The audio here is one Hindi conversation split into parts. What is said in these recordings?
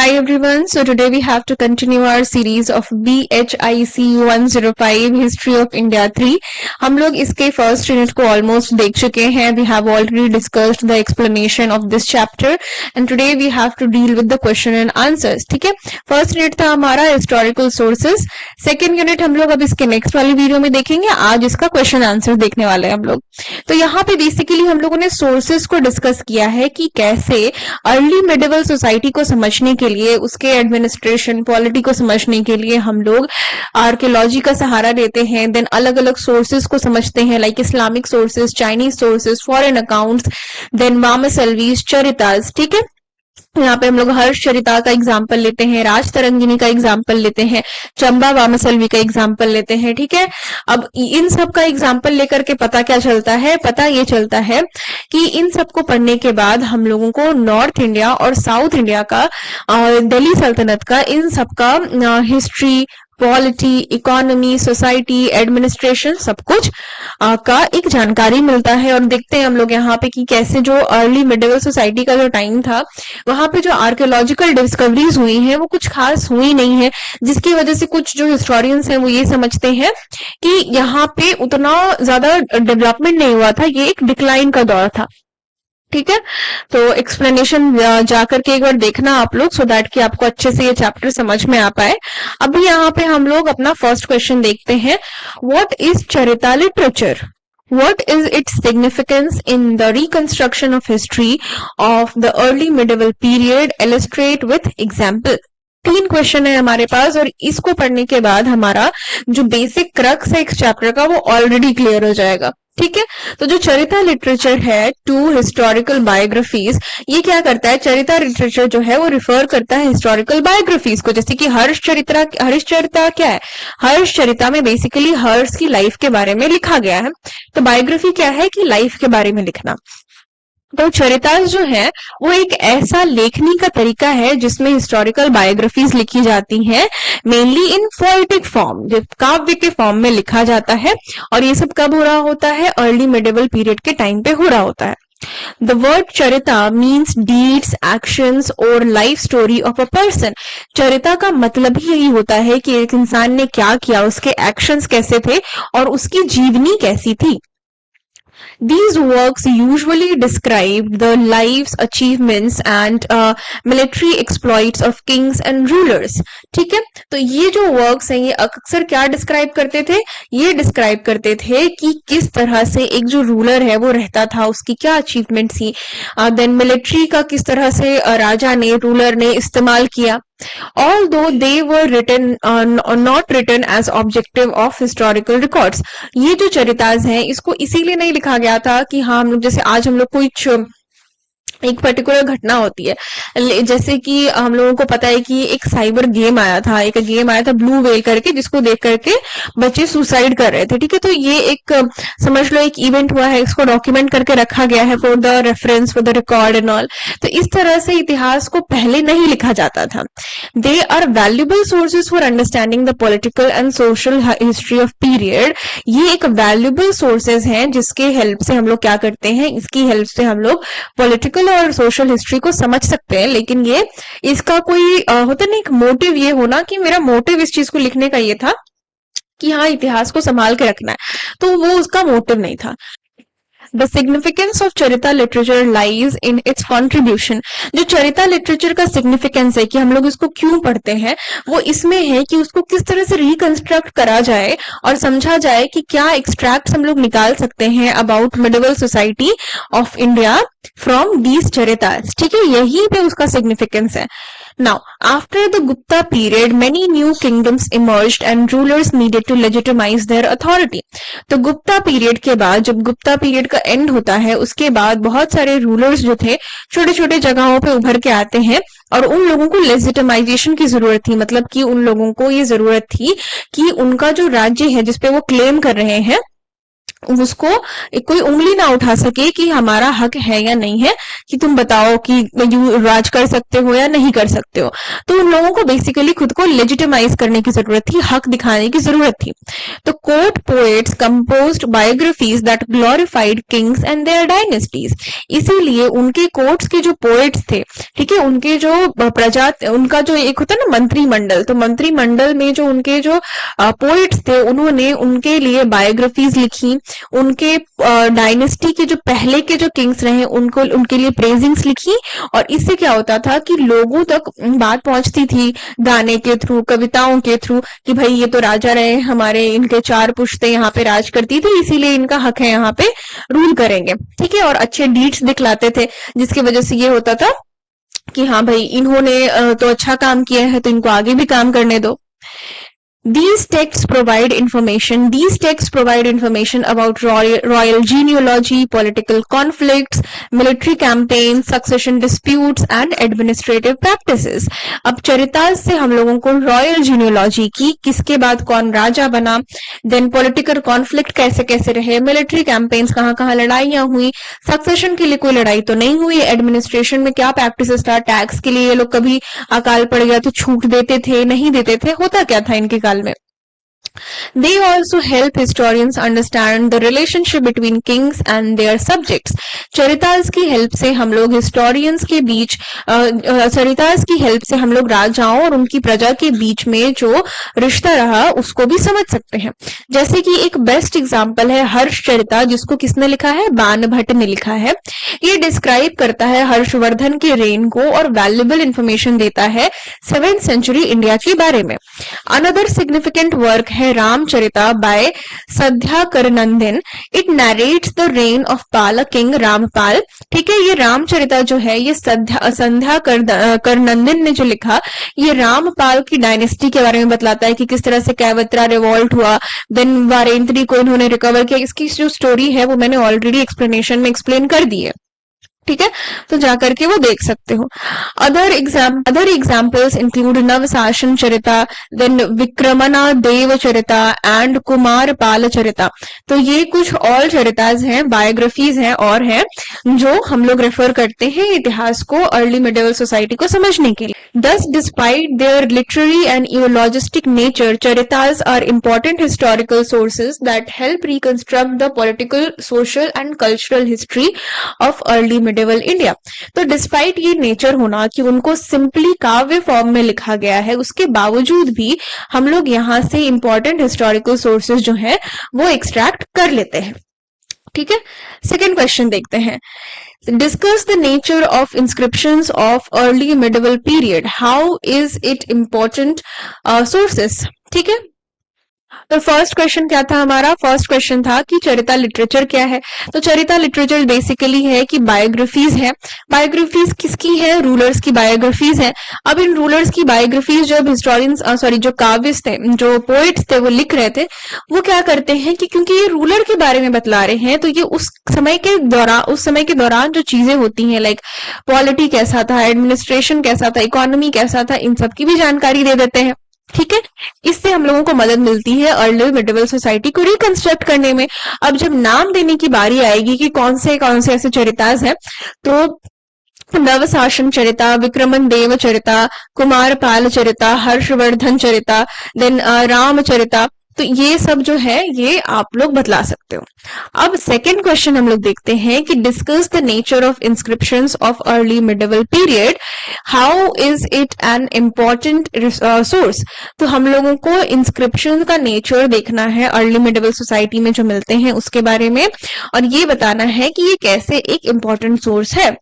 Hi everyone, so today we have to continue our series of BHIC 105 History of India 3. हम लोग इसके फर्स्ट यूनिट को ऑलमोस्ट देख चुके हैं. We have already discussed the explanation of this chapter and today we have to deal with the question and answers. ठीक है, फर्स्ट यूनिट था हमारा हिस्टोरिकल सोर्सेस. सेकेंड यूनिट हम लोग अब इसके नेक्स्ट वाली वीडियो में देखेंगे. आज इसका क्वेश्चन आंसर देखने वाले हैं हम लोग. तो यहाँ पे बेसिकली हम लोगों ने सोर्सेस को डिस्कस किया है कि कैसे अर्ली मिडिवल सोसाइटी को समझने के लिए, उसके एडमिनिस्ट्रेशन पॉलिटी को समझने के लिए हम लोग आर्कियोलॉजी का सहारा लेते हैं. देन अलग अलग सोर्सेज को समझते हैं, like Islamic sources, Chinese sources, foreign accounts, then vamshavalis, charitas. ठीक है, यहाँ पे हम लोग हर्ष चरिता का एग्जाम्पल लेते हैं, राज तरंगिनी का एग्जाम्पल लेते हैं, चंबा वामसलवी का एग्जाम्पल लेते हैं. ठीक है, अब इन सब का एग्जाम्पल लेकर के पता क्या चलता है? पता ये चलता है कि इन सब को पढ़ने के बाद हम लोगों को नॉर्थ इंडिया और साउथ इंडिया का, दिल्ली सल्तनत का, इन सब का history, polity, economy, society, administration, सब कुछ का एक जानकारी मिलता है. और देखते हैं हम लोग यहाँ पे कि कैसे जो अर्ली मिडिवल सोसाइटी का जो टाइम था, वहां पे जो आर्कियोलॉजिकल डिस्कवरीज हुई हैं वो कुछ खास हुई नहीं है, जिसकी वजह से कुछ जो हिस्टोरियंस हैं वो ये समझते हैं कि यहाँ पे उतना ज्यादा डेवलपमेंट नहीं हुआ था, ये एक डिक्लाइन का दौर था. ठीक है, तो एक्सप्लेनेशन जाकर के एक बार देखना आप लोग, सो दैट कि आपको अच्छे से ये चैप्टर समझ में आ पाए. अभी यहाँ पे हम लोग अपना फर्स्ट क्वेश्चन देखते हैं. What is charita literature? What is its significance in the reconstruction of history of the early medieval period? Illustrate with example. 3 question है हमारे पास और इसको पढ़ने के बाद हमारा जो बेसिक क्रक्स है इस चैप्टर का वो ऑलरेडी क्लियर हो जाएगा. ठीक है, तो जो चरिता लिटरेचर है टू हिस्टोरिकल बायोग्राफीज, ये क्या करता है? चरिता लिटरेचर जो है वो रिफर करता है हिस्टोरिकल बायोग्राफीज को. जैसे कि हर्ष चरिता क्या है? हर्ष चरिता में बेसिकली हर्ष की लाइफ के बारे में लिखा गया है. तो बायोग्राफी क्या है? कि लाइफ के बारे में लिखना. तो चरिताज जो है वो एक ऐसा लेखनी का तरीका है जिसमें हिस्टोरिकल बायोग्राफीज लिखी जाती हैं, मेनली इन पोएटिक फॉर्म, जो काव्य के फॉर्म में लिखा जाता है. और ये सब कब हो रहा होता है? अर्ली मिडिवल पीरियड के टाइम पे हो रहा होता है. The word charita means deeds, actions और life story of a person. चरिता का मतलब ही यही होता है कि एक इंसान ने क्या किया, उसके एक्शंस कैसे थे और उसकी जीवनी कैसी थी. These works usually describe the lives, achievements and military exploits of kings and rulers. ठीक है, तो ये जो वर्क्स हैं ये अक्सर क्या डिस्क्राइब करते थे? ये डिस्क्राइब करते थे कि किस तरह से एक जो रूलर है वो रहता था, उसकी क्या अचीवमेंट थी, देन मिलिट्री का किस तरह से राजा ने, रूलर ने इस्तेमाल किया. Although they were written not written as objective of historical records. ये जो चरिताज हैं इसको इसीलिए नहीं लिखा गया था कि हाँ हम लोग, जैसे आज हम लोग कोई एक पर्टिकुलर घटना होती है, जैसे कि हम लोगों को पता है कि एक साइबर गेम आया था ब्लू वेल करके, जिसको देख करके बच्चे सुसाइड कर रहे थे. ठीक है, तो ये एक समझ लो एक इवेंट हुआ है, इसको डॉक्यूमेंट करके रखा गया है for the reference, for the record and all. तो इस तरह से इतिहास को पहले नहीं लिखा जाता था. They are valuable sources for understanding the political and social history of period. ये एक वैल्यूएबल सोर्सेज हैं जिसके हेल्प से हम लोग क्या करते हैं, इसकी हेल्प से हम लोग पॉलिटिकल और सोशल हिस्ट्री को समझ सकते हैं. लेकिन ये इसका कोई होता नहीं एक मोटिव, ये होना कि मेरा मोटिव इस चीज को लिखने का ये था कि हाँ इतिहास को संभाल के रखना है, तो वो उसका मोटिव नहीं था. The significance of charita literature lies in its contribution. जो चरिता लिटरेचर का सिग्निफिकेंस है कि हम लोग इसको क्यों पढ़ते हैं, वो इसमें है कि उसको किस तरह से रिकंस्ट्रक्ट करा जाए और समझा जाए कि क्या एक्सट्रैक्ट्स हम लोग निकाल सकते हैं about medieval society of India from these charitas. ठीक है, यही पे उसका सिग्निफिकेंस है. Now, after the Gupta period, many new kingdoms emerged and rulers needed to legitimize their authority. तो गुप्ता पीरियड के बाद, जब गुप्ता पीरियड का एंड होता है, उसके बाद बहुत सारे रूलर्स जो थे छोटे छोटे जगहों पे उभर के आते हैं और उन लोगों को लेजिटिमाइजेशन की जरूरत थी. मतलब कि उन लोगों को ये जरूरत थी कि उनका जो राज्य है जिसपे वो क्लेम कर रहे हैं उसको कोई उंगली ना उठा सके कि हमारा हक है या नहीं है, कि तुम बताओ कि यू राज कर सकते हो या नहीं कर सकते हो। तो उन लोगों को बेसिकली खुद को लेजिटिमाइज करने की जरूरत थी, हक दिखाने की जरूरत थी। तो court poets composed biographies that glorified kings and their dynasties. इसीलिए उनके कोर्ट्स के जो पोएट्स थे, ठीक है, उनके जो प्रजा, उनका जो एक होता है ना मंत्रिमंडल, तो मंत्रिमंडल में जो उनके जो पोएट्स थे, उन्होंने उनके लिए बायोग्राफीज लिखी, उनके डायनेस्टी के जो पहले के जो किंग्स रहे उनको, उनके लिए प्रेजिंग्स लिखी। और इससे क्या होता था कि लोगों तक बात पहुंचती थी गाने के थ्रू, कविताओं के थ्रू, कि भाई ये तो राजा रहे हमारे, इनके 4 पुश्तें यहाँ पे राज करती थी, इसीलिए इनका हक है यहाँ पे रूल करेंगे, ठीक है। और अच्छे डीड्स दिखलाते थे, जिसकी वजह से ये होता था कि हाँ भाई इन्होंने तो अच्छा काम किया है, तो इनको आगे भी काम करने दो। These texts provide information about royal genealogy, political conflicts, military campaigns, succession disputes and administrative practices. अब चरिताज से हम लोगों को रॉयल जीनियोलॉजी की, किसके बाद कौन राजा बना, देन पॉलिटिकल कॉन्फ्लिक्ट कैसे कैसे रहे, मिलिट्री कैंपेन्स कहाँ कहाँ लड़ाइयां हुई, सक्सेशन के लिए कोई लड़ाई तो नहीं हुई, एडमिनिस्ट्रेशन में क्या प्रैक्टिसेस था, टैक्स के लिए ये लोग कभी अकाल पड़ गया तो छूट देते थे, नहीं देते थे, होता क्या था इनके काल में। They also help historians understand the relationship between kings and their subjects. चरिताज की हेल्प से हम लोग हिस्टोरियंस के बीच, चरिताज की हेल्प से हम लोग राजाओं और उनकी प्रजा के बीच में जो रिश्ता रहा उसको भी समझ सकते हैं। जैसे कि एक बेस्ट एग्जांपल है हर्ष चरिता, जिसको किसने लिखा है, बाण भट्ट ने लिखा है। ये डिस्क्राइब करता है हर्षवर्धन के रेन को और वैल्यूएबल इंफॉर्मेशन देता है 7th सेंचुरी इंडिया के बारे में। अनदर सिग्निफिकेंट वर्क है Ramacharita by Sandhyakaranandin. It narrates the reign of Pala king Rampala. ठीक है, ये रामचरिता जो है ये संध्याकरनंदन ने जो लिखा, ये रामपाल की डायनेस्टी के बारे में बतलाता है कि किस तरह से कैवत्रा रिवॉल्ट हुआ, देन वारेंद्री को इन्होंने रिकवर किया। इसकी जो स्टोरी है वो मैंने ऑलरेडी एक्सप्लेनेशन में एक्सप्लेन कर दी है, ठीक है, तो जाकर के वो देख सकते हो। Other examples include Navashasana charita, then Vikramanka Deva charita and Kumara Pala charita. तो ये कुछ और चरिताज हैं, बायोग्राफीज हैं और हैं जो हम लोग रेफर करते हैं इतिहास को, अर्ली मिडिवल सोसाइटी को समझने के लिए। Thus, despite their literary and eulogistic nature, charitas are important historical sources that help reconstruct the political, social and cultural history of early medieval India. तो डिस्पाइट ये नेचर होना कि उनको सिंपली काव्य फॉर्म में लिखा गया है, उसके बावजूद भी हम लोग यहाँ से इंपॉर्टेंट हिस्टोरिकल सोर्सेज जो है वो एक्सट्रैक्ट कर लेते हैं। ठीक है, सेकेंड क्वेश्चन देखते हैं। Discuss the nature of inscriptions of early medieval period. How is it important sources? ठीक है, तो फर्स्ट क्वेश्चन क्या था हमारा? फर्स्ट क्वेश्चन था कि चरिता लिटरेचर क्या है। तो चरिता लिटरेचर बेसिकली है कि बायोग्राफीज है। बायोग्राफीज किसकी है? रूलर्स की बायोग्राफीज है। अब इन रूलर्स की बायोग्राफीज जब हिस्टोरियंस जो काव्यिस्ट थे, जो पोइट्स थे, वो लिख रहे थे, वो क्या करते हैं कि क्योंकि ये रूलर के बारे में बतला रहे हैं, तो ये उस समय के दौरान जो चीजें होती हैं, लाइक पॉलिटी कैसा था, एडमिनिस्ट्रेशन कैसा था, इकोनॉमी कैसा था, इन सब की भी जानकारी दे देते हैं। ठीक है, इससे हम लोगों को मदद मिलती है अर्ली मिडिवल सोसाइटी को रिकंस्ट्रक्ट करने में। अब जब नाम देने की बारी आएगी कि कौन से ऐसे चरिताज हैं, तो नवशासन चरिता, विक्रमन देव चरिता, कुमारपाल चरिता, हर्षवर्धन चरिता, देन रामचरिता, तो ये सब जो है ये आप लोग बतला सकते हो। अब सेकेंड क्वेश्चन हम लोग देखते हैं कि discuss the nature of inscriptions of early medieval period, how is it an important source. तो हम लोगों को इंस्क्रिप्शन का नेचर देखना है अर्ली मिडिवल सोसाइटी में जो मिलते हैं उसके बारे में, और ये बताना है कि ये कैसे एक इम्पोर्टेंट सोर्स है।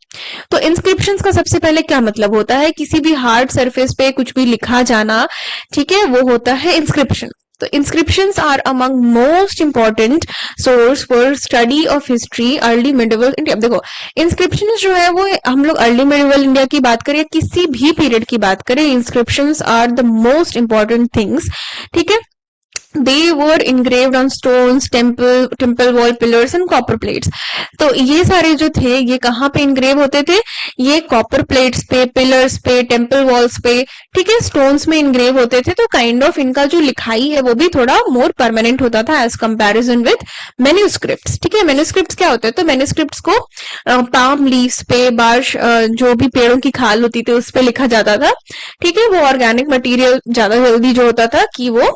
तो इंस्क्रिप्शंस का सबसे पहले क्या मतलब होता है? किसी भी हार्ड सरफेस पे कुछ भी लिखा जाना, ठीक है, वो होता है इंस्क्रिप्शन। तो inscriptions are among most important source for study of history early medieval India. देखो, इंस्क्रिप्शंस जो है वो हम लोग अर्ली मिडिवल इंडिया की बात करें, किसी भी पीरियड की बात करें, inscriptions are the most important things. ठीक है, they were engraved on stones, temple wall pillars and copper plates. तो ये सारे जो थे ये कहाँ पे इंग्रेव होते थे? ये कॉपर प्लेट्स पे, पिलर्स पे, टेम्पल वॉल्स पे, ठीक है, स्टोन्स में इंग्रेव होते थे। तो काइंड ऑफ इनका जो लिखाई है वो भी थोड़ा मोर परमानेंट होता था एज कंपैरिजन विद मैन्यूस्क्रिप्ट्स। ठीक है, मैन्यूस्क्रिप्ट्स क्या होते हैं? तो मैन्यूस्क्रिप्ट्स को पाम लीव्स पे, बार्श जो भी पेड़ों की खाल होती थी उस पे लिखा जाता था। ठीक है, वो ऑर्गेनिक मटेरियल ज्यादा जल्दी जो होता था कि वो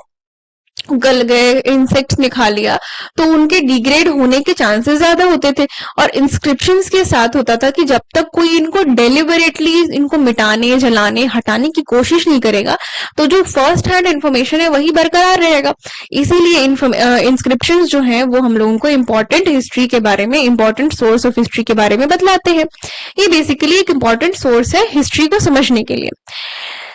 गल गए, इंसेक्ट्स ने खा लिया, तो उनके डिग्रेड होने के चांसेस ज्यादा होते थे। और इंस्क्रिप्शंस के साथ होता था कि जब तक कोई इनको डेलिबरेटली इनको मिटाने, जलाने, हटाने की कोशिश नहीं करेगा तो जो फर्स्ट हैंड इंफॉर्मेशन है वही बरकरार रहेगा। इसीलिए इंस्क्रिप्शंस जो है वो हम लोगों को इंपॉर्टेंट हिस्ट्री के बारे में, इंपॉर्टेंट सोर्स ऑफ हिस्ट्री के बारे में बतलाते हैं। ये बेसिकली एक इंपॉर्टेंट सोर्स है हिस्ट्री को समझने के लिए।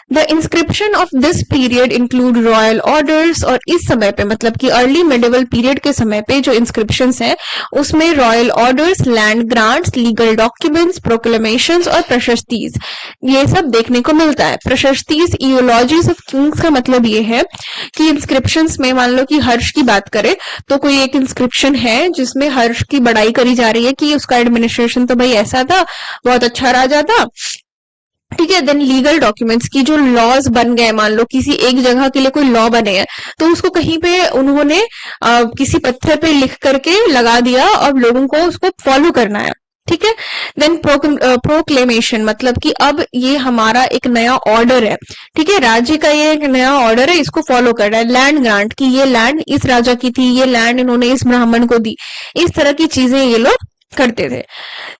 The inscription of this period include royal orders, और इस समय पे मतलब कि अर्ली मिडिवल पीरियड के समय पे जो इंस्क्रिप्शंस हैं उसमें royal orders, land grants, legal documents, proclamations और प्रशस्तीज ये सब देखने को मिलता है। प्रशस्तीज, इयोलॉजीज ऑफ किंग्स का मतलब ये है कि इंस्क्रिप्शंस में मान लो कि हर्ष की बात करें तो कोई एक इंस्क्रिप्शन है जिसमें हर्ष की बड़ाई करी जा रही है कि उसका एडमिनिस्ट्रेशन तो भाई ऐसा था, बहुत अच्छा राजा था। ठीक है, देन लीगल डॉक्यूमेंट्स की जो लॉज बन गए, मान लो किसी एक जगह के लिए कोई लॉ बने हैं तो उसको कहीं पे उन्होंने किसी पत्थर पे लिख करके लगा दिया और लोगों को उसको फॉलो करना है। ठीक है, देन प्रोक्लेमेशन मतलब कि अब ये हमारा एक नया ऑर्डर है। ठीक है, राज्य का ये एक नया ऑर्डर है, इसको फॉलो कर रहा है। लैंड ग्रांट की ये लैंड इस राजा की थी, ये लैंड इन्होंने इस ब्राह्मण को दी, इस तरह की चीजें ये लोग करते थे।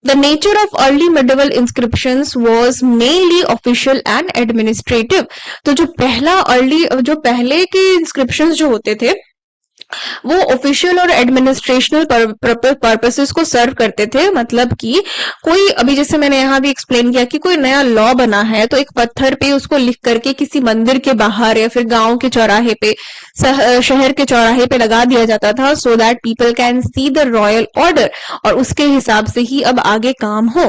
The nature of early medieval inscriptions was mainly official and administrative। तो जो पहले के इंस्क्रिप्शंस जो होते थे वो ऑफिशियल और एडमिनिस्ट्रेशनल पर्पसेस को सर्व करते थे। मतलब कि कोई, अभी जैसे मैंने यहाँ भी एक्सप्लेन किया कि कोई नया लॉ बना है तो एक पत्थर पे उसको लिख करके किसी मंदिर के बाहर या फिर गांव के चौराहे पे, शहर के चौराहे पे लगा दिया जाता था, so that people can see the royal order, और उसके हिसाब से ही अब आगे काम हो।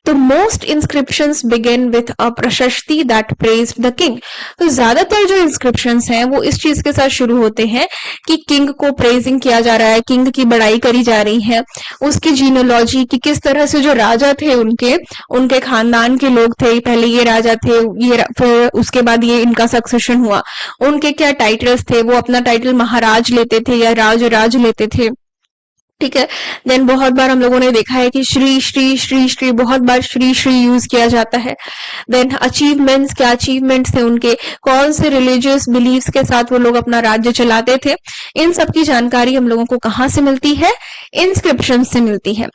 तो most inscriptions begin with a प्रशस्ति दैट प्रेज द किंग। तो ज्यादातर जो इंस्क्रिप्शंस हैं वो इस चीज के साथ शुरू होते हैं कि किंग को प्रेजिंग किया जा रहा है, किंग की बड़ाई करी जा रही है, उसकी जीनोलॉजी की किस तरह से जो राजा थे उनके खानदान के लोग थे, पहले ये राजा थे, फिर उसके बाद ये इनका सक्सेशन हुआ, उनके क्या टाइटल्स थे, वो अपना टाइटल महाराज लेते थे या राज लेते थे। ठीक है, देन बहुत बार हम लोगों ने देखा है कि श्री श्री श्री श्री, बहुत बार श्री श्री यूज किया जाता है। देन अचीवमेंट्स, क्या अचीवमेंट्स थे उनके, कौन से रिलीजियस बिलीव्स के साथ वो लोग अपना राज्य चलाते थे, इन सब की जानकारी हम लोगों को कहां से मिलती है? इंस्क्रिप्शन से मिलती है।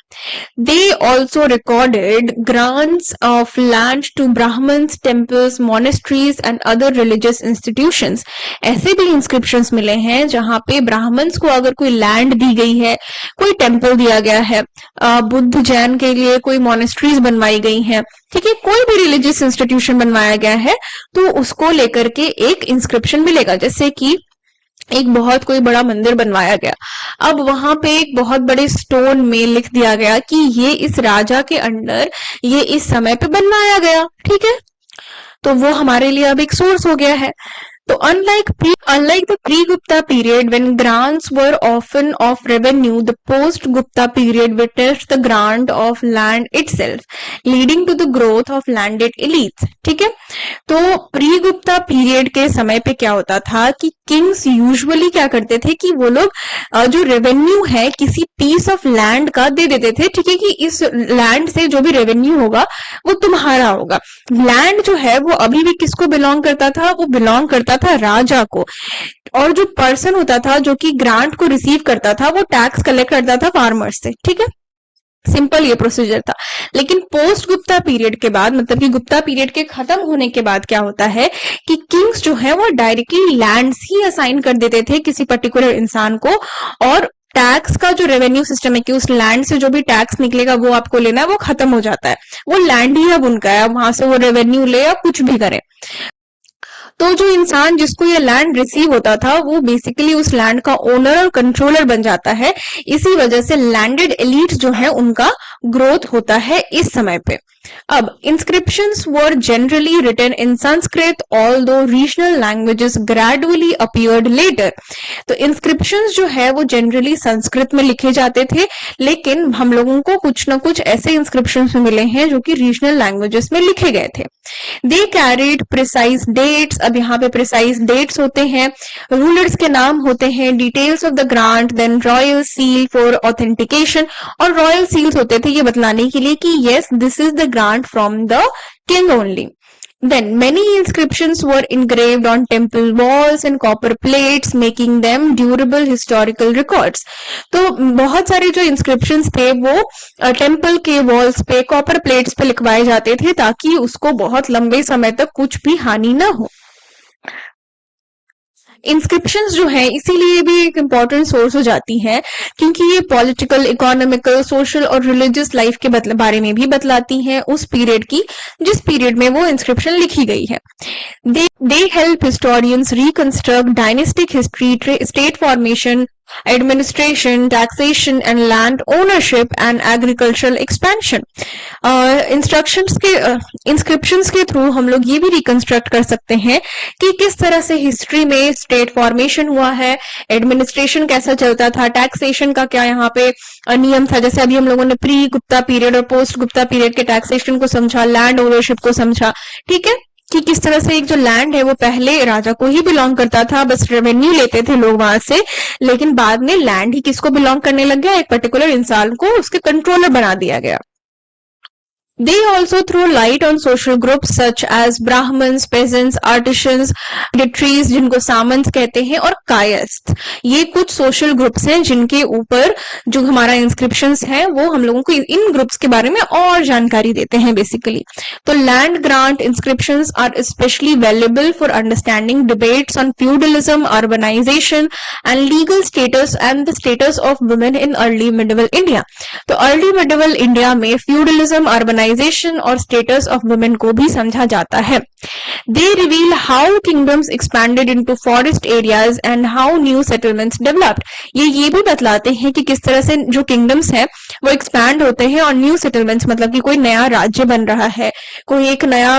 They also recorded grants of land to Brahmans, temples, monasteries and other religious institutions. ऐसे भी इंस्क्रिप्शंस मिले हैं जहां पे ब्राह्मण्स को अगर कोई लैंड दी गई है, कोई टेम्पल दिया गया है, बुद्ध जैन के लिए कोई मोनेस्ट्रीज बनवाई गई हैं, ठीक है, कोई भी रिलीजियस इंस्टीट्यूशन बनवाया गया है तो उसको लेकर के एक इंस्क्रिप्शन मिलेगा। जैसे कि एक बहुत कोई बड़ा मंदिर बनवाया गया, अब वहां पे एक बहुत बड़े स्टोन में लिख दिया गया कि ये इस राजा के अंडर ये इस समय पे बनवाया गया। ठीक है, तो वो हमारे लिए अब एक सोर्स हो गया है। तो unlike the pre-Gupta period when grants were often of revenue, the post-Gupta period witnessed the grant of land itself, leading to the growth of landed elites। ठीक है, तो pre-Gupta period के समय पे क्या होता था कि किंग्स यूजुअली क्या करते थे कि वो लोग जो रेवेन्यू है किसी पीस ऑफ लैंड का दे देते थे। ठीक है, कि इस लैंड से जो भी रेवेन्यू होगा वो तुम्हारा होगा। लैंड जो है वो अभी भी किसको बिलोंग करता था? वो बिलोंग करता था राजा को, और जो पर्सन होता था जो कि ग्रांट को रिसीव करता था वो टैक्स कलेक्ट करता था फार्मर्स से। ठीक है, सिंपल ये प्रोसीजर था। लेकिन पोस्ट गुप्ता पीरियड के बाद, मतलब कि गुप्ता पीरियड के खत्म होने के बाद क्या होता है कि किंग्स जो है वो डायरेक्टली लैंड्स ही असाइन कर देते थे किसी पर्टिकुलर इंसान को, और टैक्स का जो रेवेन्यू सिस्टम है कि उस लैंड से जो भी टैक्स निकलेगा वो आपको लेना है, वो खत्म हो जाता है। वो लैंड ही अब उनका है, वहां से वो रेवेन्यू ले या कुछ भी करे। तो जो इंसान जिसको ये लैंड रिसीव होता था वो बेसिकली उस लैंड का ओनर और कंट्रोलर बन जाता है। इसी वजह से लैंडेड एलिट जो है उनका ग्रोथ होता है इस समय पे। अब inscriptions were generally written in Sanskrit, although regional languages gradually appeared later. तो inscriptions जो है वो generally संस्कृत में लिखे जाते थे, लेकिन हम लोगों को कुछ ना कुछ ऐसे inscriptions मिले हैं जो कि regional languages में लिखे गए थे. They carried precise dates. अब यहाँ पे precise dates होते हैं, rulers के नाम होते हैं, details of the grant, then royal seal for authentication. और royal seals होते थे ये बतलाने के लिए कि yes, this is the grant from the king only. Then many inscriptions were engraved on temple walls and copper plates, making them durable historical records. तो बहुत सारे जो inscriptions थे वो टेम्पल के वॉल्स पे, कॉपर प्लेट्स पे लिखवाए जाते थे ताकि उसको बहुत लंबे समय तक कुछ भी हानि ना हो. इंस्क्रिप्शंस जो है इसीलिए भी एक इम्पॉर्टेंट सोर्स हो जाती है क्योंकि ये पॉलिटिकल, इकोनॉमिकल, सोशल और रिलीजियस लाइफ के बारे में भी बतलाती हैं उस पीरियड की जिस पीरियड में वो इंस्क्रिप्शन लिखी गई है. They help historians reconstruct dynastic history, state formation, administration, taxation and land ownership and agricultural expansion. Inscriptions के थ्रू हम लोग ये भी रिकंस्ट्रक्ट कर सकते हैं कि किस तरह से हिस्ट्री में स्टेट फॉर्मेशन हुआ है, एडमिनिस्ट्रेशन कैसा चलता था, टैक्सेशन का क्या यहाँ पे नियम था. जैसे अभी हम लोगों ने प्री गुप्ता पीरियड और पोस्ट गुप्ता पीरियड के टैक्सेशन को समझा, लैंड ओनरशिप को समझा. ठीक है कि किस तरह से एक जो लैंड है वो पहले राजा को ही बिलोंग करता था, बस रेवेन्यू लेते थे लोग वहां से, लेकिन बाद में लैंड ही किसको बिलोंग करने लग गया, एक पर्टिकुलर इंसान को उसके कंट्रोलर बना दिया गया. They also throw light on social groups such as Brahmins, peasants, artisans, dignitaries जिनको सामंत कहते हैं, और कायस्थ. ये कुछ सोशल ग्रुप्स हैं जिनके ऊपर जो हमारा इंस्क्रिप्शंस है वो हम लोगों को इन ग्रुप्स के बारे में और जानकारी देते हैं बेसिकली. तो land grant inscriptions are specially valuable for understanding debates on feudalism, urbanization and legal status and the status of women in early medieval India. तो अर्ली मिडिवल इंडिया में फ्यूडलिज्म, अर्बनाइजेशन और स्टेटस ऑफ वुमेन को भी समझा जाता है. They reveal how kingdoms expanded into forest areas and how new settlements developed. ये भी बतलाते हैं कि किस तरह से जो किंगडम्स हैं वो एक्सपैंड होते हैं और न्यू सेटलमेंट्स मतलब कि कोई नया राज्य बन रहा है, कोई एक नया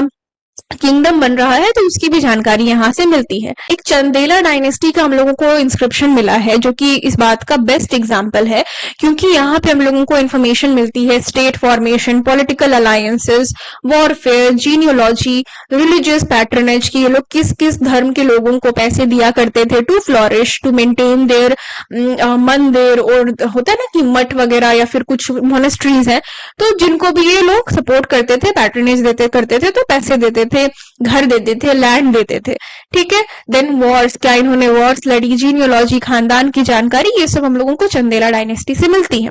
किंगडम बन रहा है, तो उसकी भी जानकारी यहाँ से मिलती है. एक चंदेला डायनेस्टी का हम लोगों को इंस्क्रिप्शन मिला है जो कि इस बात का बेस्ट एग्जांपल है क्योंकि यहाँ पे हम लोगों को इन्फॉर्मेशन मिलती है state formation, political alliances, warfare, genealogy, religious patronage की ये लोग किस किस धर्म के लोगों को पैसे दिया करते थे to flourish, to maintain their mandir, और होता है ना कि मठ वगैरह या फिर कुछ मोनेस्ट्रीज हैं तो जिनको भी ये लोग सपोर्ट करते थे, पैट्रनेज करते थे, तो पैसे देते थे, घर देते थे, लैंड देते थे. ठीक है. देन वॉर्स, क्या इन्होंने वॉर्स लड़ी, जीनियोलॉजी, खानदान की जानकारी, ये सब हम लोगों को चंदेला डायनेस्टी से मिलती है.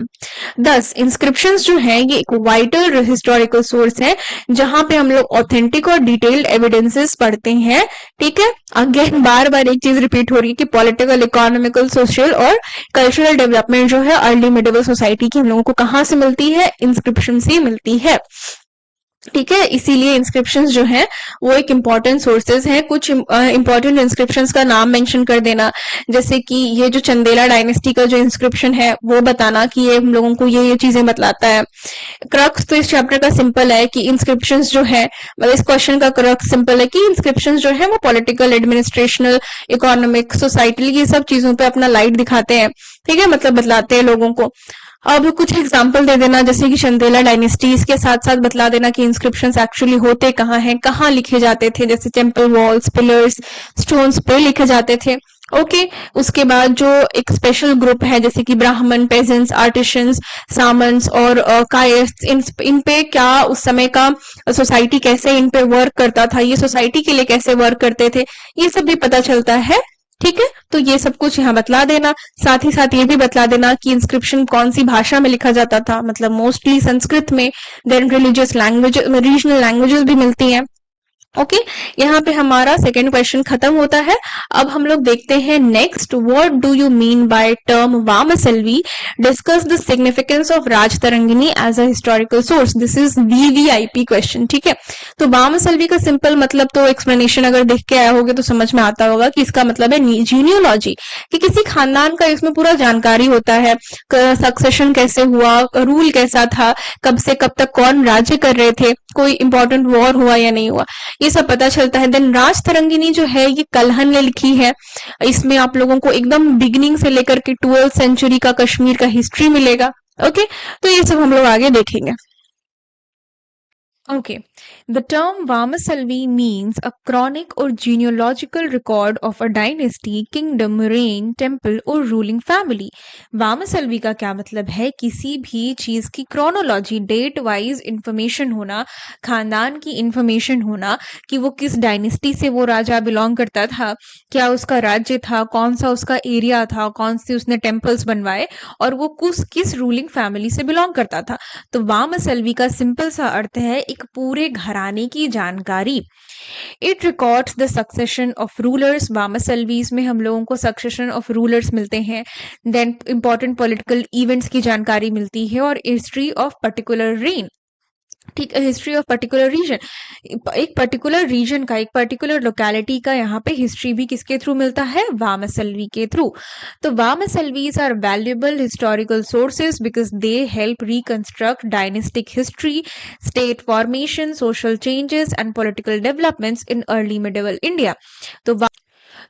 10 इंस्क्रिप्शंस जो है ये एक वाइटल हिस्टोरिकल सोर्स है जहां पे हम लोग ऑथेंटिक और डिटेल्ड एविडेंसेस पढ़ते हैं. ठीक है. अगेन बार बार एक चीज रिपीट हो रही है कि पॉलिटिकल, इकोनॉमिकल, सोशल और कल्चरल डेवलपमेंट जो है अर्ली मिडिवल सोसाइटी की हम लोगों को कहां से मिलती है, इंस्क्रिप्शन से मिलती है. ठीक है. इसीलिए इंस्क्रिप्शंस जो है वो एक इम्पॉर्टेंट सोर्सेज हैं. कुछ इम्पॉर्टेंट इंस्क्रिप्शंस का नाम मेंशन कर देना, जैसे कि ये जो चंदेला डायनेस्टी का जो इंस्क्रिप्शन है वो बताना कि ये हम लोगों को ये चीजें बतलाता है. क्रक्स तो इस चैप्टर का सिंपल है कि इंस्क्रिप्शंस जो है, मतलब इस क्वेश्चन का क्रक्स सिंपल है कि इंस्क्रिप्शंस जो है वो पॉलिटिकल, एडमिनिस्ट्रेशनल, इकोनॉमिक, सोसाइटल ये सब चीजों पे अपना लाइट दिखाते हैं. ठीक है, मतलब बतलाते हैं लोगों को. अब कुछ एग्जाम्पल दे देना, जैसे कि चंदेला डायनेस्टी, इसके साथ साथ बतला देना कि इंस्क्रिप्शंस एक्चुअली होते कहाँ हैं, कहाँ लिखे जाते थे. जैसे टेम्पल वॉल्स, पिलर्स, स्टोन्स पे लिखे जाते थे. ओके. उसके बाद जो एक स्पेशल ग्रुप है जैसे कि ब्राह्मण, पेजेंट्स, आर्टिशंस, सामंस और कायस्थ, इन पे क्या उस समय का सोसाइटी कैसे इन पे वर्क करता था, ये सोसाइटी के लिए कैसे वर्क करते थे, ये सब भी पता चलता है. ठीक है. तो ये सब कुछ यहाँ बतला देना. साथ ही साथ ये भी बतला देना कि इंस्क्रिप्शन कौन सी भाषा में लिखा जाता था, मतलब मोस्टली संस्कृत में. Then religious language, regional languages भी मिलती हैं. ओके यहाँ पे हमारा सेकेंड क्वेश्चन खत्म होता है। अब हम लोग देखते हैं next, what do you mean by term vamshavali, discuss the significance of Rajatarangini as a historical source. This is VVIP question, ठीक है। तो वामसलवी का सिंपल मतलब तो एक्सप्लेनेशन अगर देख के आए होगे तो समझ में आता होगा कि इसका मतलब है जीनियोलॉजी, कि किसी खानदान का इसमें पूरा जानकारी होता है, सक्सेशन कैसे हुआ, रूल कैसा था, कब से कब तक कौन राज्य कर रहे थे, कोई इंपॉर्टेंट वॉर हुआ या नहीं हुआ, ये सब पता चलता है। देन राजतरंगिनी जो है ये कलहन ने लिखी है, इसमें आप लोगों को एकदम बिगिनिंग से लेकर के 12th सेंचुरी का कश्मीर का हिस्ट्री मिलेगा। ओके, तो ये सब हम लोग आगे देखेंगे। Okay, the term Vamasalvi means a chronic or genealogical record of a dynasty, kingdom, reign, temple or ruling family. वामसलवी का क्या मतलब है? किसी भी चीज की क्रोनोलॉजी, डेट वाइज इंफॉर्मेशन होना, खानदान की इंफॉर्मेशन होना कि वो किस डायनेस्टी से वो राजा बिलोंग करता था, क्या उसका राज्य था, कौन सा उसका एरिया था, कौन से उसने टेम्पल्स बनवाए और वो किस रूलिंग फैमिली से बिलोंग करता था। तो वामसलवी का सिंपल सा अर्थ है एक पूरे घराने की जानकारी। It records the succession of rulers. Vamshavalis में हम लोगों को सक्सेशन ऑफ रूलर्स मिलते हैं, देन इंपॉर्टेंट पॉलिटिकल इवेंट्स की जानकारी मिलती है और हिस्ट्री ऑफ पर्टिकुलर रेन, ठीक है, हिस्ट्री ऑफ पर्टिकुलर रीजन, एक पर्टिकुलर रीजन का, एक पर्टिकुलर लोकेलिटी का यहाँ पे हिस्ट्री भी किसके थ्रू मिलता है? वामसलवी के थ्रू। तो vamshavalis are valuable historical sources because they help reconstruct dynastic history, state formation, social changes and political developments in early medieval India.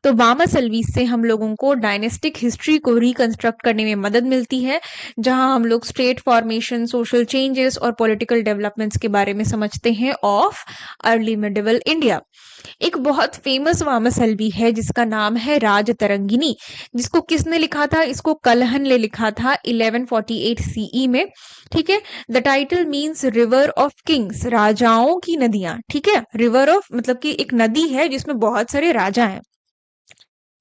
तो वामसलवी से हम लोगों को डायनेस्टिक हिस्ट्री को रिकंस्ट्रक्ट करने में मदद मिलती है, जहां हम लोग स्टेट फॉर्मेशन, सोशल चेंजेस और पॉलिटिकल डेवलपमेंट्स के बारे में समझते हैं ऑफ अर्ली मिडिवल इंडिया। एक बहुत फेमस वामसलवी है जिसका नाम है राजतरंगिनी, जिसको किसने लिखा था? इसको कलहन ने लिखा था 1148 सीई में, ठीक है। The title means river of Kings, राजाओं की नदियां, ठीक है। रिवर ऑफ मतलब कि एक नदी है जिसमें बहुत सारे राजा हैं।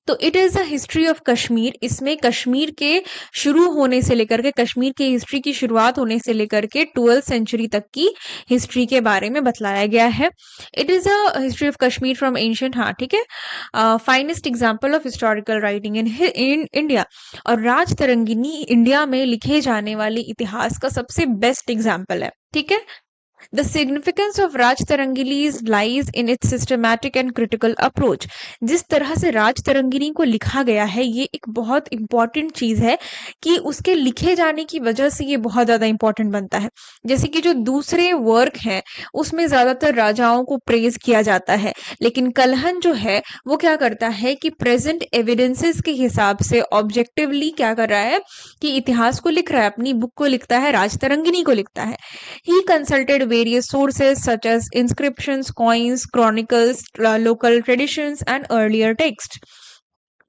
तो it is a history of Kashmir, इसमें कश्मीर के शुरू होने से लेकर के, कश्मीर के हिस्ट्री की शुरुआत होने से लेकर के 12th सेंचुरी तक की हिस्ट्री के बारे में बतलाया गया है। It is a history of Kashmir from ancient, हाँ ठीक है, finest example of historical writing in India. और राजतरंगिनी इंडिया में लिखे जाने वाले इतिहास का सबसे बेस्ट एग्जाम्पल है, ठीक है। The significance of राजतरंगिनीज lies in its systematic and critical approach। जिस तरह से राजतरंगिनी को लिखा गया है ये एक बहुत इंपॉर्टेंट चीज है कि उसके लिखे जाने की वजह से ये बहुत ज्यादा इंपॉर्टेंट बनता है। जैसे कि जो दूसरे वर्क हैं उसमें ज्यादातर राजाओं को प्रेज किया जाता है, लेकिन कलहन जो है वो क्या करता है कि प्रेजेंट एविडेंसेस के हिसाब से ऑब्जेक्टिवली क्या कर रहा है कि इतिहास को लिख रहा है, अपनी बुक को लिखता है, राजतरंगिनी को लिखता है। He consulted various sources such as inscriptions, coins, chronicles, local traditions, and earlier texts.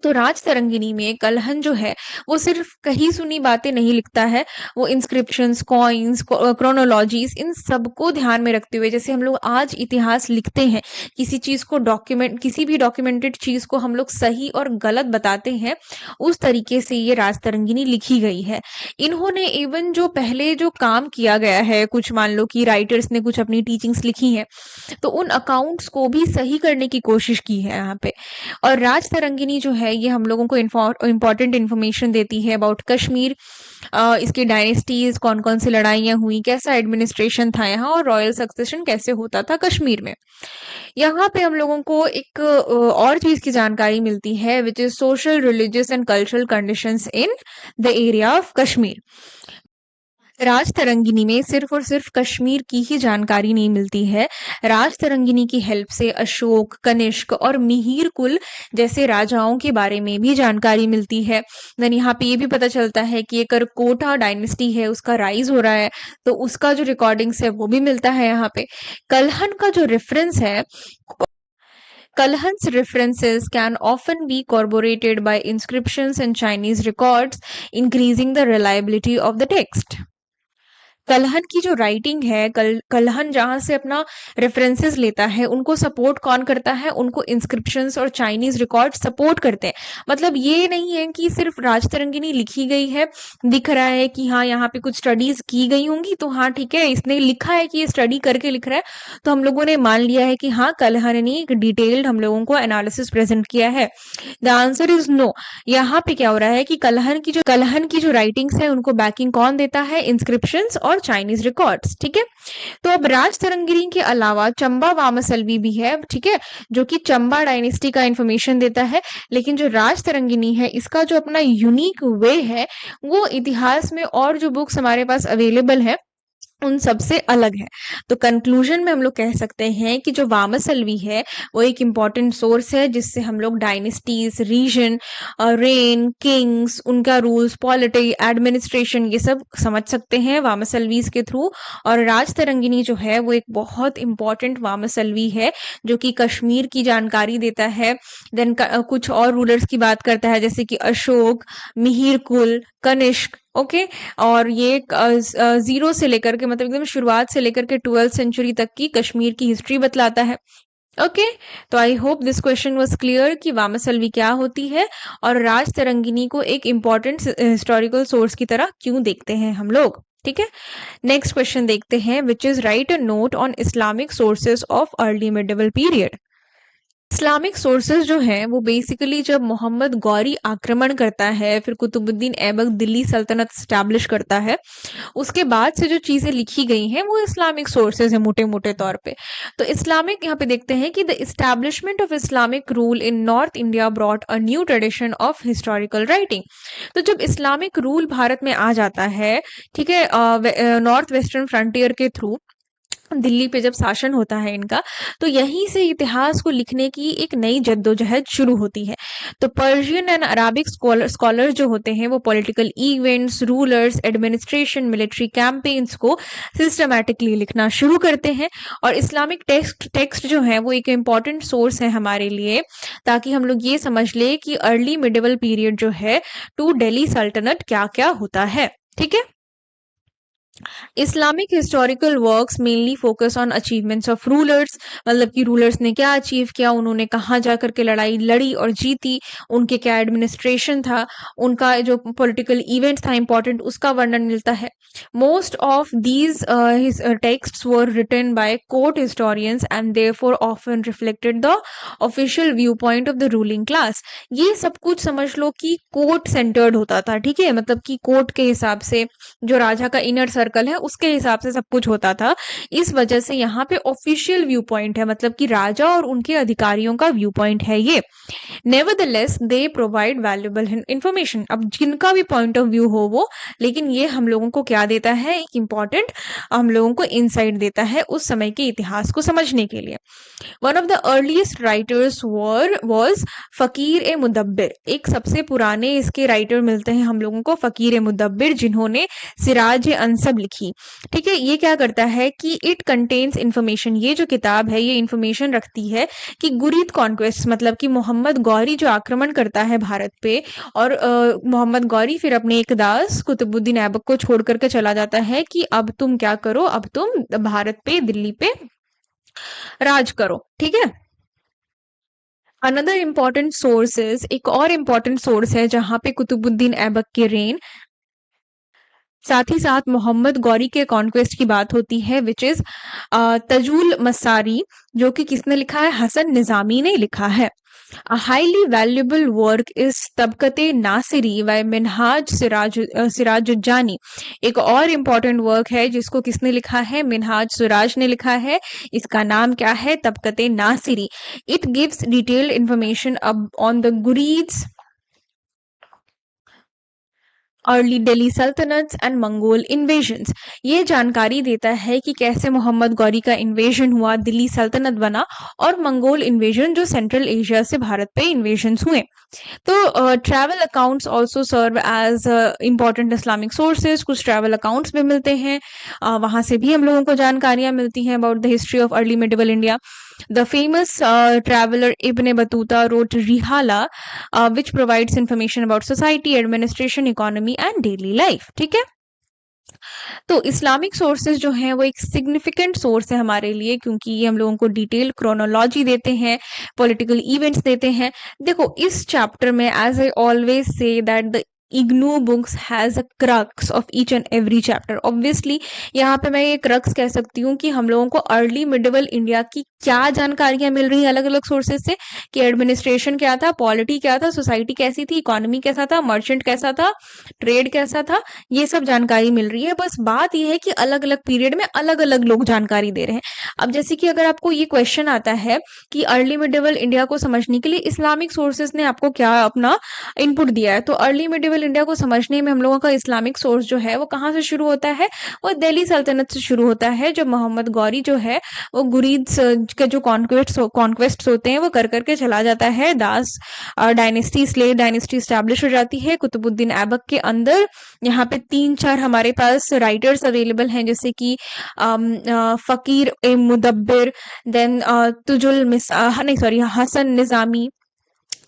तो राजतरंगिनी में कलहन जो है वो सिर्फ कहीं सुनी बातें नहीं लिखता है, वो इंस्क्रिप्शंस, कॉइन्स, क्रोनोलॉजीज, इन सबको ध्यान में रखते हुए, जैसे हम लोग आज इतिहास लिखते हैं, किसी चीज को डॉक्यूमेंट, किसी भी डॉक्यूमेंटेड चीज को हम लोग सही और गलत बताते हैं, उस तरीके से ये राजतरंगिनी लिखी गई है। इन्होंने इवन जो पहले जो काम किया गया है, कुछ मान लो कि राइटर्स ने कुछ अपनी टीचिंग्स लिखी हैं, तो उन अकाउंट्स को भी सही करने की कोशिश की है यहाँ पे। और राजतरंगिनी जो है ये हम लोगों को इंपॉर्टेंट इन्फॉर्मेशन देती है अबाउट कश्मीर, इसकी डायनेस्टीज, कौन कौन सी लड़ाइयां हुई, कैसा एडमिनिस्ट्रेशन था यहाँ और रॉयल सक्सेशन कैसे होता था कश्मीर में। यहाँ पे हम लोगों को एक और चीज की जानकारी मिलती है which is social, religious and cultural conditions in the area of Kashmir. Rajatarangini में सिर्फ और सिर्फ कश्मीर की ही जानकारी नहीं मिलती है, राजतरंगिनी की हेल्प से अशोक, कनिष्क और मिहिर कुल जैसे राजाओं के बारे में भी जानकारी मिलती है। देन यहाँ पे ये भी पता चलता है कि एक कोटा डायनेस्टी है उसका राइज हो रहा है, तो उसका जो रिकॉर्डिंग्स है वो भी मिलता है यहाँ पे। कलहन का जो रेफरेंस है, Kalhan's references can often be corroborated by inscriptions and Chinese records, increasing the reliability of the text. Kalhana की जो राइटिंग है, कलहन जहाँ से अपना रेफरेंसेस लेता है, उनको सपोर्ट कौन करता है? उनको इंस्क्रिप्शंस और चाइनीज रिकॉर्ड सपोर्ट करते हैं। मतलब ये नहीं है कि सिर्फ राजतरंगिणी लिखी गई है, दिख रहा है कि हाँ यहाँ पे कुछ स्टडीज की गई होंगी, तो हाँ ठीक है, इसने लिखा है कि ये स्टडी करके लिख रहा है, तो हम लोगों ने मान लिया है कि हाँ कलहन ने एक डिटेल्ड हम लोगों को एनालिसिस प्रेजेंट किया है। The answer is no. यहाँ पे क्या हो रहा है कि कलहन की जो राइटिंग्स है उनको बैकिंग कौन देता है? इंस्क्रिप्शंस और चाइनीज रिकॉर्ड्स। ठीक है, तो अब राजतरंगिणी के अलावा चंबा वामसलवी भी है, ठीक है, जो कि चंबा डायनेस्टी का इंफॉर्मेशन देता है। लेकिन जो राजतरंगिणी है इसका जो अपना यूनिक वे है वो इतिहास में और जो बुक्स हमारे पास अवेलेबल है उन सबसे अलग है। तो कंक्लूजन में हम लोग कह सकते हैं कि जो वामसलवी है वो एक इम्पॉर्टेंट सोर्स है जिससे हम लोग डायनेस्टीज, रीजन, रेन, किंग्स, उनका रूल्स, पॉलिटी, एडमिनिस्ट्रेशन, ये सब समझ सकते हैं वामसलवीज के थ्रू। और राजतरंगिणी जो है वो एक बहुत इंपॉर्टेंट वामसलवी है जो कि कश्मीर की जानकारी देता है। देन कुछ और रूलर्स की बात करता है जैसे कि अशोक, मिहिर कुल, कनिष्क, ओके। और ये जीरो से लेकर के मतलब एकदम शुरुआत से लेकर के 12th सेंचुरी तक की कश्मीर की हिस्ट्री बतलाता है। ओके, तो I hope this question was clear कि वामसलवी क्या होती है और राजतरंगिणी को एक इम्पॉर्टेंट हिस्टोरिकल सोर्स की तरह क्यों देखते हैं हम लोग। ठीक है, नेक्स्ट क्वेश्चन देखते हैं, which is right a note on Islamic sources of early medieval period. Islamic sources जो हैं वो बेसिकली जब मोहम्मद गौरी आक्रमण करता है, फिर कुतुबुद्दीन ऐबक दिल्ली सल्तनत स्टैब्लिश करता है, उसके बाद से जो चीजें लिखी गई हैं वो इस्लामिक सोर्सेज है मोटे मोटे तौर पे। तो इस्लामिक यहाँ पे देखते हैं कि the establishment of Islamic rule in north India brought a new tradition of historical writing. तो जब इस्लामिक रूल भारत में आ जाता है, ठीक है, नॉर्थ वेस्टर्न फ्रंटियर के थ्रू दिल्ली पे जब शासन होता है इनका, तो यहीं से इतिहास को लिखने की एक नई जद्दोजहद शुरू होती है। तो पर्शियन एंड अराबिक स्कॉलर जो होते हैं वो political events, rulers, administration, military campaigns को सिस्टमैटिकली लिखना शुरू करते हैं। और इस्लामिक टेक्स्ट जो है वो एक इम्पॉर्टेंट सोर्स है हमारे लिए, ताकि हम लोग ये समझ ले कि अर्ली मिडिवल पीरियड जो है टू दिल्ली सल्तनत क्या क्या होता है। ठीक है, Islamic historical works mainly focus on achievements of rulers, मतलब कि रूलर्स ने क्या अचीव किया, उन्होंने कहाँ जाकर के लड़ाई लड़ी और जीती, उनके क्या एडमिनिस्ट्रेशन था, उनका जो पॉलिटिकल इवेंट था इंपॉर्टेंट, उसका वर्णन मिलता है। Most of these texts were written by court historians and therefore often reflected the official view point of the ruling class. ये सब कुछ समझ लो कि कोर्ट सेंटर्ड होता था, ठीक है, मतलब कि कोर्ट के हिसाब से जो राजा का इनर सर्कल है उसके हिसाब से सब कुछ होता था। इस वजह से यहाँ पे ऑफिशियल व्यू पॉइंट है, मतलब कि राजा और उनके अधिकारियों का व्यू पॉइंट है ये। Nevertheless they provide valuable information. अब जिनका भी पॉइंट ऑफ व्यू हो वो, लेकिन ये हम लोगों को क्या देता है, एक इंपॉर्टेंट हम लोगों को इंसाइट देता है उस समय के इतिहास को समझने के लिए। One of the earliest writers was फकीर ए मुदब्बिर। एक सबसे पुराने इसके राइटर मिलते हैं हम लोगों को फकीर ए मुदब्बिर, जिन्होंने सिराज ए अनसब लिखी। ठीक है, ये क्या करता है कि इट कंटेन्स इंफॉर्मेशन, ये जो किताब है ये इंफॉर्मेशन रखती है कि गुरीद कॉन्क्वेस्ट, मतलब कि मोहम्मद गौरी जो आक्रमण करता है भारत पे, और मोहम्मद गौरी फिर अपने एक दास कुतुबुद्दीन ऐबक को छोड़ करके चला जाता है कि अब तुम क्या करो, अब तुम भारत पे, दिल्ली पे राज करो। ठीक है, अनदर इम्पॉर्टेंट सोर्सेज, एक और इम्पॉर्टेंट सोर्स है जहां पे कुतुबुद्दीन ऐबक के रेन, साथ ही साथ मोहम्मद गौरी के कॉन्क्वेस्ट की बात होती है, विच इज तजुल मसारी, जो कि किसने लिखा है, हसन निजामी ने लिखा है। A highly valuable work is तबकते Nasiri व मिनहाज सिराजुज्जानी। एक और इम्पॉर्टेंट वर्क है जिसको किसने लिखा है, मिनहाज सिराज ने लिखा है। इसका नाम क्या है, Tabaqat Nasiri. It gives detailed information on the Ghurids, early Delhi sultanates and Mongol invasions. ये जानकारी देता है कि कैसे मोहम्मद गौरी का इन्वेजन हुआ, दिल्ली सल्तनत बना, और मंगोल इन्वेजन जो सेंट्रल एशिया से भारत पे इन्वेजन्स हुए। तो travel accounts also serve as important Islamic sources. कुछ ट्रैवल अकाउंट्स भी मिलते हैं, वहां से भी हम लोगों को जानकारियां मिलती हैं about the history of early medieval India. The famous traveler Ibn Battuta wrote Rihala, which provides information about society, administration, economy and daily life. ठीक है, तो इस्लामिक सोर्सेज जो हैं वो एक सिग्निफिकेंट सोर्स है हमारे लिए, क्योंकि ये हम लोगों को डिटेल क्रोनोलॉजी देते हैं, पॉलिटिकल इवेंट्स देते हैं। देखो इस चैप्टर में, as I always say that the IGNOU books has a crux of each and every chapter. Obviously यहाँ पे मैं ये क्रक्स कह सकती हूँ कि हम लोगों को अर्ली मिडिवल इंडिया की क्या जानकारियां मिल रही है अलग अलग सोर्सेज से, कि एडमिनिस्ट्रेशन क्या था, पॉलिटी क्या था, सोसाइटी कैसी थी, इकोनॉमी कैसा था, मर्चेंट कैसा था, ट्रेड कैसा था, ये सब जानकारी मिल रही है। बस बात यह है कि अलग अलग पीरियड में अलग अलग लोग जानकारी दे रहे हैं। अब जैसे कि अगर आपको ये क्वेश्चन आता है कि अर्ली मिडिवल इंडिया को समझने के लिए इस्लामिक सोर्सेज ने आपको क्या अपना इनपुट दिया है, तो अर्ली मिडिवल इंडिया को समझने में हम लोगों का इस्लामिक सोर्स जो है वो कहाँ से शुरू होता है, वो दिल्ली सल्तनत से शुरू होता है। जब मोहम्मद गौरी जो है वो गुरीद के जो कॉन्क्वेस्ट होते हैं वो कर करके चला जाता है, दास डायनेस्टी, स्लेव डायनेस्टी स्टैब्लिश हो जाती है कुतुबुद्दीन ऐबक के अंदर। यहाँ पे 3-4 हमारे पास राइटर्स अवेलेबल हैं, जैसे कि फकीर ए मुदब्बिर, देन तुजुल मिस नहीं सॉरी हसन निजामी,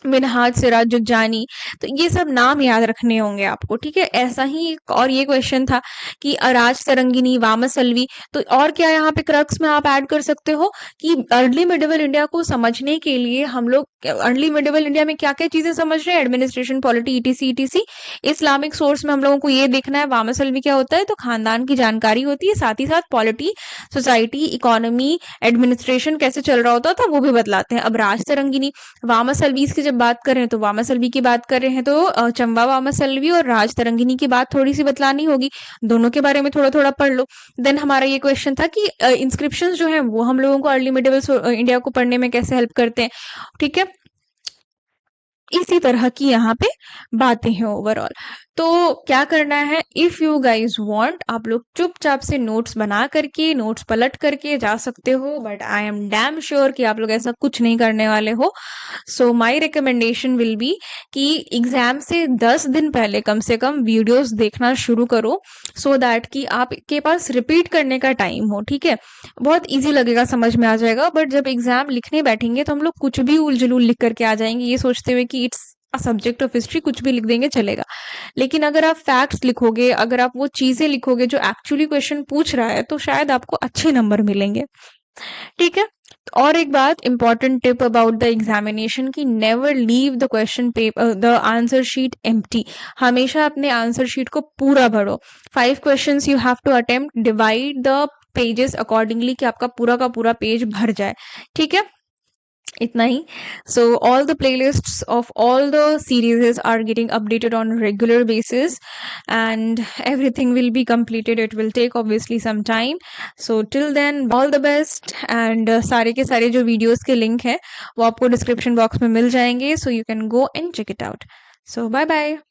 मिनहाज सिराजुज्जानी। तो ये सब नाम याद रखने होंगे आपको, ठीक है। ऐसा ही और ये क्वेश्चन था कि अराज तरंगिनी, वामसलवी। तो और क्या यहाँ पे क्रक्स में आप ऐड कर सकते हो कि अर्ली मिडिवल इंडिया को समझने के लिए हम लोग अर्ली मिडिवल इंडिया में क्या क्या चीजें समझ रहे हैं, administration, polity, etc etc. Islamic source में हम लोगों को ये देखना है वामसलवी क्या होता है, तो खानदान की जानकारी होती है, साथ ही साथ पॉलिटी, सोसाइटी, इकोनॉमी, एडमिनिस्ट्रेशन कैसे चल रहा होता था वो भी बतलाते हैं। अब राज तरंगिनी, वामसलवीज की जब बात करें तो वामसलवी की बात कर रहे हैं तो चंबा वामसलवी और राज तरंगिनी की बात थोड़ी सी बतलानी होगी, दोनों के बारे में थोड़ा थोड़ा पढ़ लो। देन हमारा ये क्वेश्चन था कि इंस्क्रिप्शंस जो हैं वो हम लोगों को अर्ली मिडिवल इंडिया को पढ़ने में कैसे हेल्प करते हैं, ठीक है। इसी तरह की यहाँ पे बातें हैं ओवरऑल। तो क्या करना है, इफ यू गाइज वांट, आप लोग चुपचाप से नोट्स बना करके, नोट्स पलट करके जा सकते हो, but I am damn sure कि आप लोग ऐसा कुछ नहीं करने वाले हो। So my recommendation will be कि एग्जाम से 10 दिन पहले कम से कम वीडियोस देखना शुरू करो, सो दैट कि आपके पास रिपीट करने का टाइम हो, ठीक है। बहुत इजी लगेगा, समझ में आ जाएगा, बट जब एग्जाम लिखने बैठेंगे तो हम लोग कुछ भी उलझुल लिख करके आ जाएंगे, ये सोचते हुए कि it's a subject of history, कुछ भी लिख देंगे चलेगा। लेकिन अगर आप फैक्ट्स लिखोगे, अगर आप वो चीजें लिखोगे जो एक्चुअली क्वेश्चन पूछ रहा है, तो शायद आपको अच्छे नंबर मिलेंगे, ठीक है। और एक बात, important tip about the examination की never leave the question paper, the answer sheet empty. हमेशा अपने आंसर शीट को पूरा भरो। 5 questions you have to attempt, divide the pages accordingly कि आपका पूरा का पूरा पेज भर जाए, ठीक है। इतना ही। So all the playlists of all the series are getting updated on regular basis, and everything will be completed. It will take obviously some time. So till then, all the best, and सारे के सारे जो videos के link है वो आपको description box में मिल जाएंगे, so you can go and check it out. So bye bye.